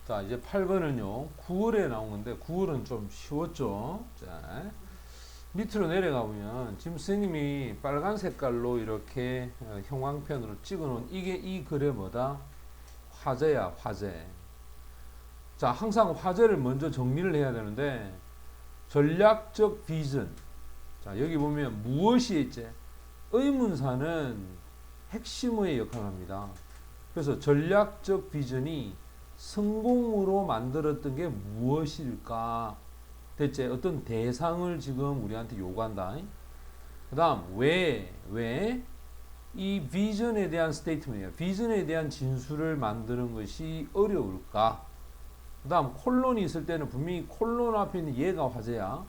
자, 이제 8번은요, 9월에 나온 건데, 9월은 좀 쉬웠죠? 자, 밑으로 내려가 보면, 지금 선생님이 빨간 색깔로 이렇게 형광펜으로 찍어 놓은 이게 이 글의 뭐다? 화제야, 화제. 자, 항상 화제를 먼저 정리를 해야 되는데, 전략적 비전. 자, 여기 보면 무엇이 있지? 의문사는 핵심의 역할을 합니다. 그래서 전략적 비전이 성공으로 만들었던 게 무엇일까? 대체 어떤 대상을 지금 우리한테 요구한다. 그 다음, 왜 이 비전에 대한 스테이트먼이에요. 비전에 대한 진술을 만드는 것이 어려울까? 그 다음, 콜론이 있을 때는 분명히 콜론 앞에 있는 얘가 화제야.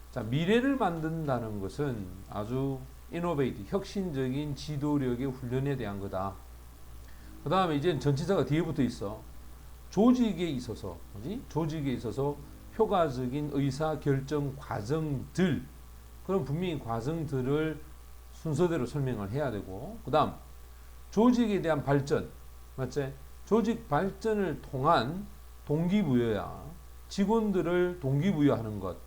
자, 미래를 만든다는 것은 아주 이노베이트, 혁신적인 지도력의 훈련에 대한 거다. 그 다음에 이제 전치사가 뒤에 붙어 있어. 조직에 있어서, 뭐지? 조직에 있어서 효과적인 의사 결정 과정들, 그럼 분명히 과정들을 순서대로 설명을 해야 되고, 그 다음 조직에 대한 발전, 맞지? 조직 발전을 통한 동기부여야. 직원들을 동기부여하는 것.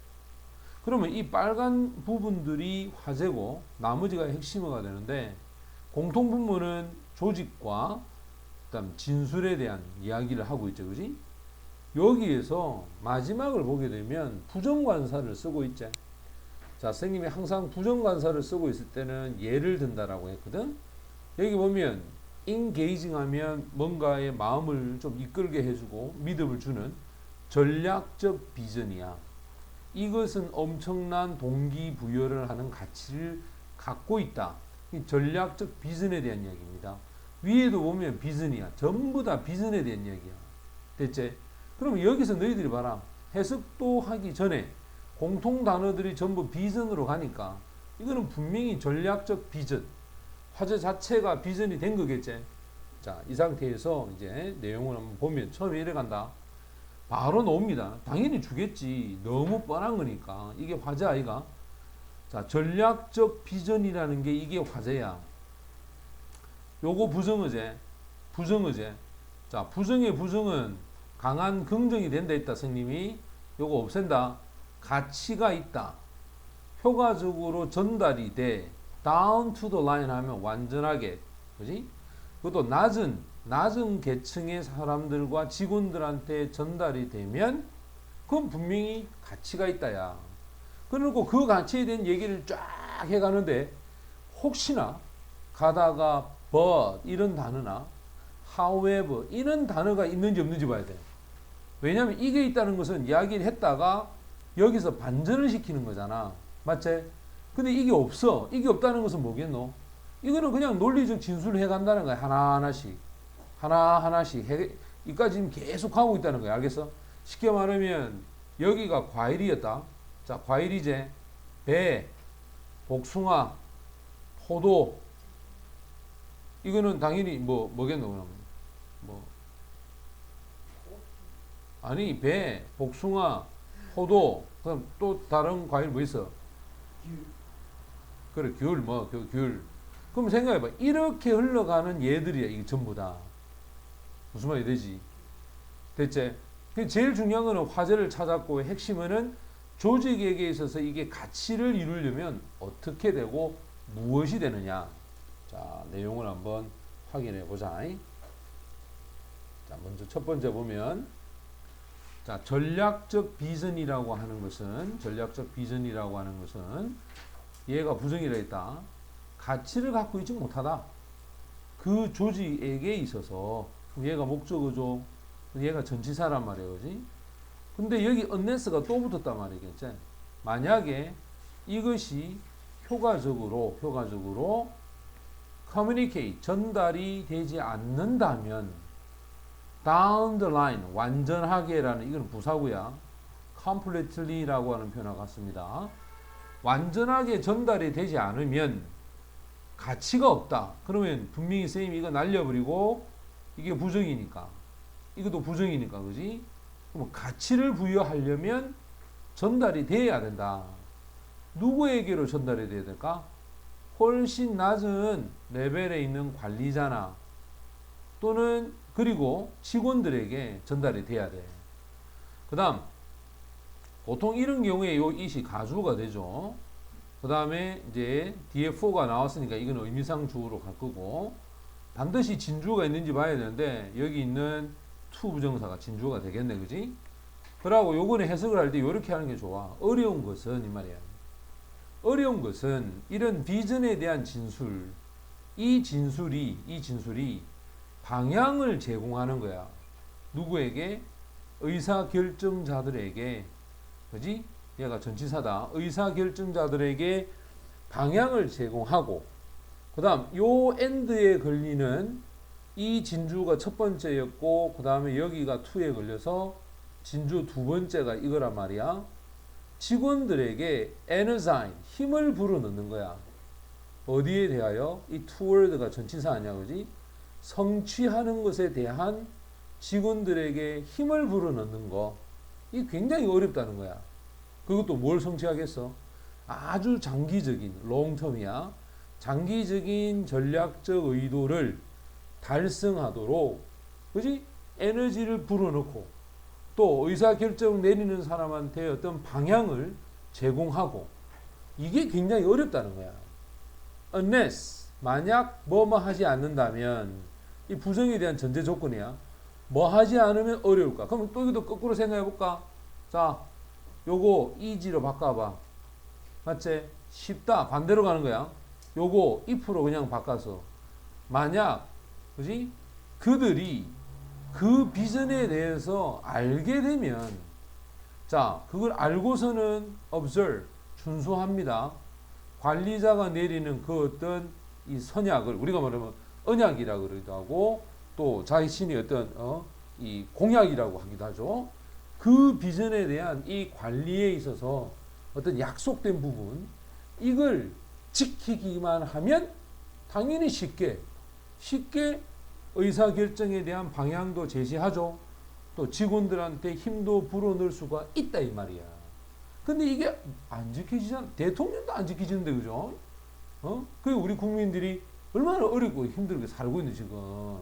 그러면 이 빨간 부분들이 화제고 나머지가 핵심어가 되는데, 공통분모는 조직과 그다음 진술에 대한 이야기를 하고 있죠, 그지? 여기에서 마지막을 보게 되면 부정관사를 쓰고 있지. 자, 선생님이 항상 부정관사를 쓰고 있을 때는 예를 든다라고 했거든. 여기 보면 engaging 하면 뭔가의 마음을 좀 이끌게 해주고 믿음을 주는 전략적 비전이야. 이것은 엄청난 동기부여를 하는 가치를 갖고 있다. 이 전략적 비전에 대한 이야기입니다. 위에도 보면 비전이야. 전부 다 비전에 대한 이야기야. 됐지? 그러면 여기서 너희들이 봐라. 해석도 하기 전에 공통 단어들이 전부 비전으로 가니까 이거는 분명히 전략적 비전. 화제 자체가 비전이 된 거겠지. 자, 이 상태에서 이제 내용을 한번 보면 처음에 이래 간다. 바로 나옵니다. 당연히 주겠지. 너무 뻔한 거니까. 이게 화제 아이가? 자, 전략적 비전이라는 게 이게 화제야. 요거 부정어제. 부정어제. 자, 부정의 부정은 강한 긍정이 된다 했다, 선생님이. 요거 없앤다. 가치가 있다. 효과적으로 전달이 돼. down to the line 하면 완전하게. 그지? 그것도 낮은 계층의 사람들과 직원들한테 전달이 되면 그건 분명히 가치가 있다야. 그리고 그 가치에 대한 얘기를 쫙 해가는데 혹시나 가다가 but 이런 단어나 however 이런 단어가 있는지 없는지 봐야 돼. 왜냐하면 이게 있다는 것은 이야기를 했다가 여기서 반전을 시키는 거잖아. 맞지? 근데 이게 없어. 이게 없다는 것은 뭐겠노? 이거는 그냥 논리적 진술을 해간다는 거야. 하나하나씩 이까지 지금 계속 하고 있다는 거야. 알겠어? 쉽게 말하면 여기가 과일이었다. 자, 과일이제. 배, 복숭아, 포도. 이거는 당연히 뭐겠노? 뭐 아니, 배, 복숭아, 포도. 그럼 또 다른 과일 뭐 있어? 그래, 귤. 귤. 그럼 생각해봐. 이렇게 흘러가는 얘들이야. 이게 전부 다. 무슨 말이 되지? 됐지? 제일 중요한 거는 화제를 찾았고, 핵심은 조직에게 있어서 이게 가치를 이루려면 어떻게 되고 무엇이 되느냐. 자, 내용을 한번 확인해 보자. 자, 먼저 첫 번째 보면, 자, 전략적 비전이라고 하는 것은 얘가 부정이라 했다. 가치를 갖고 있지 못하다. 그 조직에게 있어서 얘가 목적어죠. 얘가 전치사란 말이야, 그지? 근데 여기 unless가 또 붙었단 말이겠지. 만약에 이것이 효과적으로 communicate 전달이 되지 않는다면 down the line 완전하게라는 이건 부사구야. completely라고 하는 표현과 같습니다. 완전하게 전달이 되지 않으면 가치가 없다. 그러면 분명히 선생님이 이거 날려버리고 이게 부정이니까 이것도 부정이니까 그지? 그럼 가치를 부여하려면 전달이 돼야 된다. 누구에게로 전달이 돼야 될까? 훨씬 낮은 레벨에 있는 관리자나 또는 그리고 직원들에게 전달이 돼야 돼. 그 다음 보통 이런 경우에 요 it이 가주어가 되죠. 그 다음에 이제 뒤에 for가 나왔으니까 이건 의미상 주어로 갈 거고, 반드시 진주어가 있는지 봐야 되는데 여기 있는 to 부정사가 진주어가 되겠네, 그지? 그러고 요번에 해석을 할 때 이렇게 하는 게 좋아. 어려운 것은 이 말이야. 어려운 것은 이런 비전에 대한 진술, 이 진술이 방향을 제공하는 거야. 누구에게? 의사결정자들에게. 그지? 얘가 전치사다. 의사결정자들에게 방향을 제공하고, 그 다음 요 end에 걸리는 이 진주가 첫 번째였고, 그 다음에 여기가 to에 걸려서 진주 두 번째가 이거란 말이야. 직원들에게 energize, 힘을 불어넣는 거야. 어디에 대하여? 이 toward가 전치사 아니야, 그지? 성취하는 것에 대한 직원들에게 힘을 불어넣는 거. 이게 굉장히 어렵다는 거야. 그것도 뭘 성취하겠어? 아주 장기적인, 롱텀이야. 장기적인 전략적 의도를 달성하도록, 그지? 에너지를 불어넣고, 또 의사결정 내리는 사람한테 어떤 방향을 제공하고, 이게 굉장히 어렵다는 거야. unless, 만약 뭐뭐 하지 않는다면, 이 부정에 대한 전제 조건이야. 뭐 하지 않으면 어려울까? 그럼 또 이것도 거꾸로 생각해 볼까? 자, 요거 easy로 바꿔봐. 맞지? 쉽다. 반대로 가는 거야. 요거 if로 그냥 바꿔서, 만약, 그지? 그들이 그 비전에 대해서 알게 되면, 자, 그걸 알고서는 observe, 준수합니다. 관리자가 내리는 그 어떤 이 선약을 우리가 말하면 언약이라고 그러기도 하고, 또 자신이 어떤 이 공약이라고 하기도 하죠. 그 비전에 대한 이 관리에 있어서 어떤 약속된 부분, 이걸 지키기만 하면 당연히 쉽게 의사결정에 대한 방향도 제시하죠. 또 직원들한테 힘도 불어넣을 수가 있다 이 말이야. 근데 이게 안 지켜지잖아. 대통령도 안 지켜지는데, 그죠? 그게 우리 국민들이 얼마나 어렵고 힘들게 살고 있는 지금.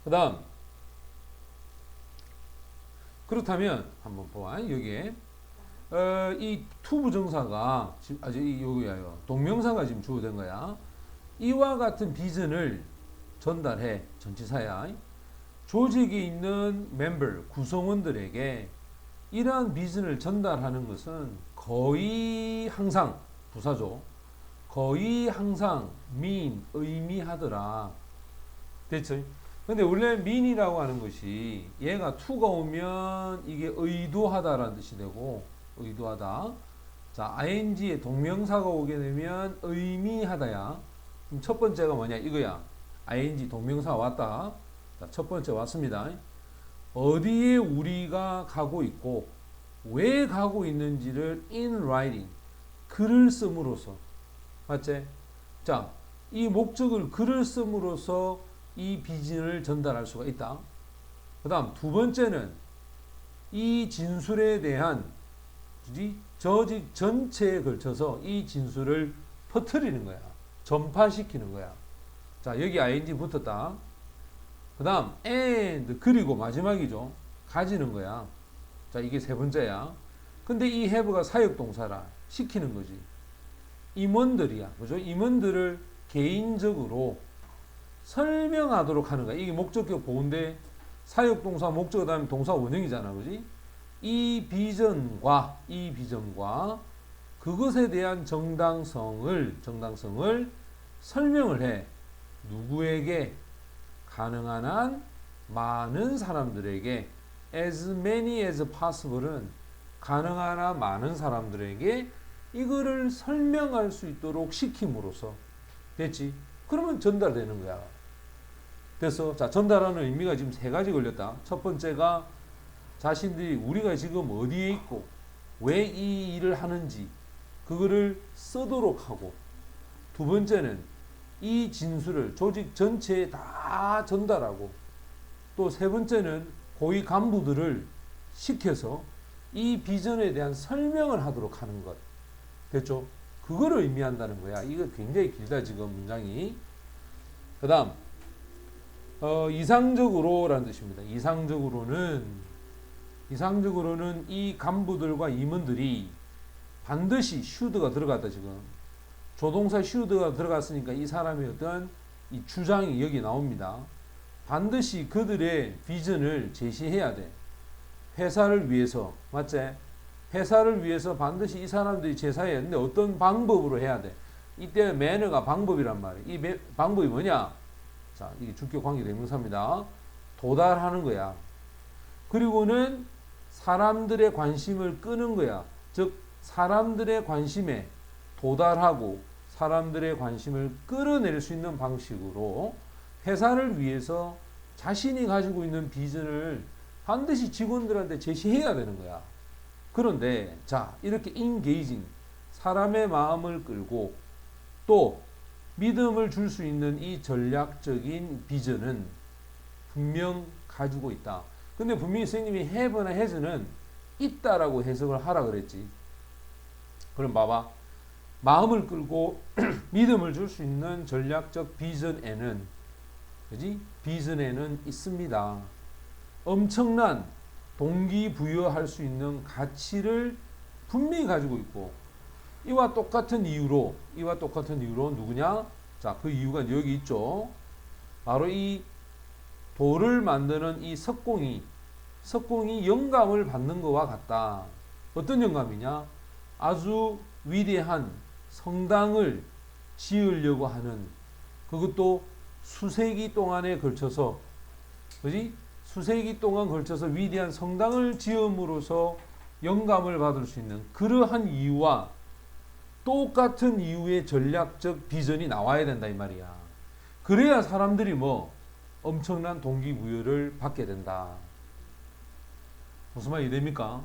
그 다음, 그렇다면 한번 봐. 여기에 이 to 부정사가 아주 여기야요. 동명사가 지금 주어된 거야. 이와 같은 비전을 전달해. 전치사야. 조직에 있는 멤버, 구성원들에게 이러한 비전을 전달하는 것은 거의 항상, 부사죠. 거의 항상 의미하더라. 됐죠? 근데 원래 mean이라고 하는 것이 얘가 to가 오면 이게 의도하다라는 뜻이 되고, 의도하다. 자, ing의 동명사가 오게 되면 의미하다야. 그럼 첫 번째가 뭐냐? 이거야. ing 동명사 왔다. 자, 첫 번째 왔습니다. 어디에 우리가 가고 있고 왜 가고 있는지를 in writing, 글을 씀으로써. 맞지? 자, 이 목적을 글을 씀으로써 이 비전을 전달할 수가 있다. 그 다음 두 번째는 이 진술에 대한 조직 전체에 걸쳐서 이 진술을 퍼뜨리는 거야. 전파시키는 거야. 자, 여기 ing 붙었다. 그 다음 and, 그리고 마지막이죠. 가지는 거야. 자, 이게 세 번째야. 근데 이 have가 사역동사라. 시키는 거지. 임원들이야. 그죠? 임원들을 개인적으로 설명하도록 하는 거야. 이게 목적격 보호인데 사역동사 목적 다음에 동사 원형이잖아. 그지? 이 비전과 그것에 대한 정당성을 설명을 해. 누구에게? 가능한 한 많은 사람들에게. as many as possible은 가능한 한 많은 사람들에게 이거를 설명할 수 있도록 시킴으로써. 됐지? 그러면 전달되는 거야. 됐어? 자, 전달하는 의미가 지금 세 가지 걸렸다. 첫 번째가 자신들이 우리가 지금 어디에 있고 왜 이 일을 하는지 그거를 쓰도록 하고, 두 번째는 이 진술을 조직 전체에 다 전달하고, 또 세 번째는 고위 간부들을 시켜서 이 비전에 대한 설명을 하도록 하는 것. 됐죠? 그거를 의미한다는 거야. 이거 굉장히 길다 지금 문장이. 그 다음 이상적으로라는 뜻입니다. 이상적으로는 이 간부들과 임원들이 반드시 슈드가 들어갔다 지금. 조동사 슈드가 들어갔으니까 이 사람의 어떤 이 주장이 여기 나옵니다. 반드시 그들의 비전을 제시해야 돼. 회사를 위해서. 맞지? 회사를 위해서 반드시 이 사람들이 제사해야 되는데 어떤 방법으로 해야 돼. 이때 매너가 방법이란 말이에요. 이 방법이 뭐냐? 자, 이게 주격 관계 대명사입니다. 도달하는 거야. 그리고는 사람들의 관심을 끄는 거야. 즉 사람들의 관심에 도달하고 사람들의 관심을 끌어낼 수 있는 방식으로 회사를 위해서 자신이 가지고 있는 비전을 반드시 직원들한테 제시해야 되는 거야. 그런데 자, 이렇게 engaging, 사람의 마음을 끌고 또 믿음을 줄 수 있는 이 전략적인 비전은 분명 가지고 있다. 근데 분명히 선생님이 have나 has는 있다라고 해석을 하라 그랬지. 그럼 봐봐. 마음을 끌고 믿음을 줄 수 있는 전략적 비전에는, 그지? 비전에는 있습니다. 엄청난 동기부여할 수 있는 가치를 분명히 가지고 있고, 이와 똑같은 이유로 누구냐? 자, 그 이유가 여기 있죠. 바로 이 돌을 만드는 이 석공이 영감을 받는 것과 같다. 어떤 영감이냐? 아주 위대한 성당을 지으려고 하는, 그것도 수세기 동안에 걸쳐서, 그지? 수세기 동안 걸쳐서 위대한 성당을 지음으로써 영감을 받을 수 있는 그러한 이유와 똑같은 이유의 전략적 비전이 나와야 된다 이 말이야. 그래야 사람들이 뭐 엄청난 동기부여를 받게 된다. 무슨 말이 됩니까?